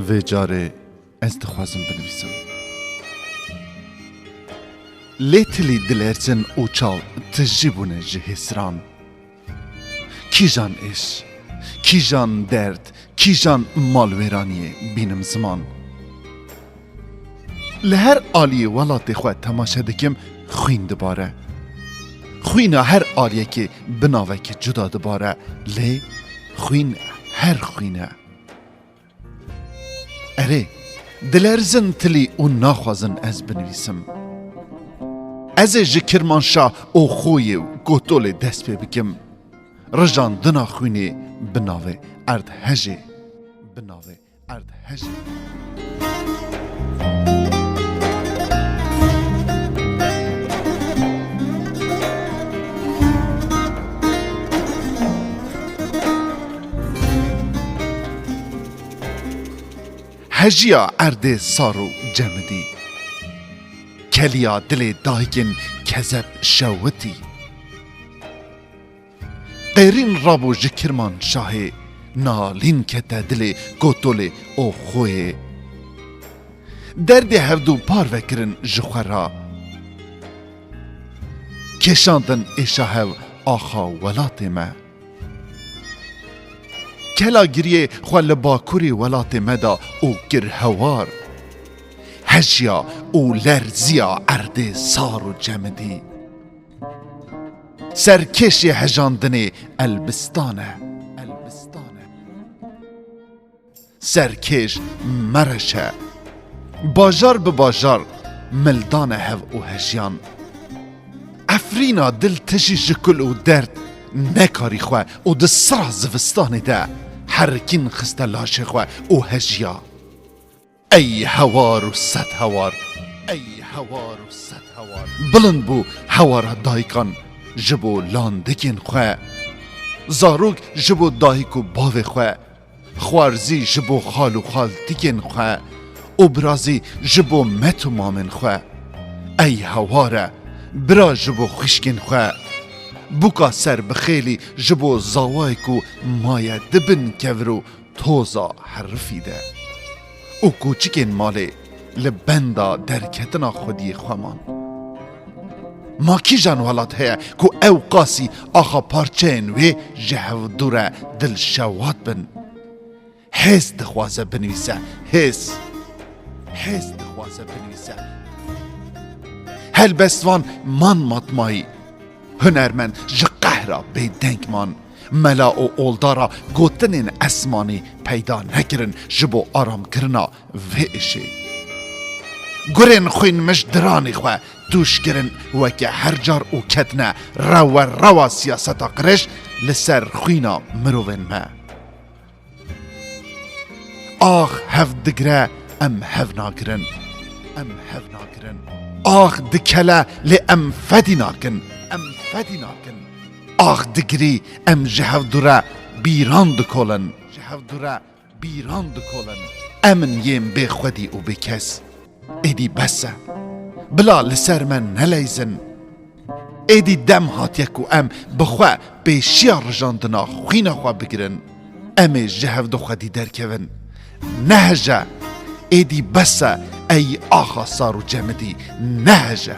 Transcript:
و جاره از دخوازم بنویسم لیتلی دلرزن او چاو تجیبونه جهسران کیجان اش کیجان درد کیجان مالویرانی بینم زمان لهر آلیه ولات خواه تماشا دکم خوین دباره خوین هر آلیه که بناوه که جدا دباره لی خوین هر خوینه اره دلرزن تلی او ناخوازن از بنویسم از جکرمانشا او خوی و گوتول دست پی بکم رجان دنا خوینه بناوه ارد هجه بناوه ارد هجه هجیا ارد سارو جمدی کلیا دل دایگن کذب شوتی قیرین رابو جکرمان شاه نالین کتا دل گوتول او خوی درد هفدو پار وکرن جخورا کشاندن اشاهو آخا ولات ما کلا گریه خوال باکوری ولات مدا او گر هوار هجیا او لرزیا عرد سارو جمدی سرکش هجاندن البستانه سرکش مرشه باجار به باجار ملدان هف او هجیان افرینا دل تشی جکل او درد نکاری خواه او ده سرا زفستانه ده حرکین خسته لاشه خواه او هجیا ای هوار و ست هوار ای هوار و ست هوار بلند بو هوار دایکان جبو لاندگین خواه زاروگ جبو دایکو باوه خواه خوارزی جبو خالو خالتگین خواه ابرازی جبو متو مامن خواه ای هواره برا جبو خشکین خواه بوکا سر بخیلی جبو زاوایکو مایه دبن کورو توزا حرفیده او کوچکین ماله لبندا درکتنا خودی خوامان ما کی جان ولات هیا کو او قاسی آخا پارچین و جهو دوره دل شوات بن حس دخوازه بنویسه حس دخوازه بنویسه هل بستوان من مطمایی هنرمند جه قهرا بیدنگ من ملا و اولدارا گوتنین اسمانی پیدا نکرن جبو آرام کرنا و اشی گرین خوین مش درانی خواه دوش گرن وکه هر جار او کتنه روا سیاستا قرش لسر خوینا مروین ما آخ هف دگره ام هف ناگرن آخ دکله لی ام فدی ناکن آخ دگری ام جهو دوره بیران دکولن امن یم به خودی و به کس ایدی بسه بلا لسر من نلیزن ایدی دم هاتیکو ام بخواه به شیار رجاندنا خوینا خواه بگیرن ام جهو دو خودی درکون نهجه ایدی بسه ای آخا سارو جمدی نهجه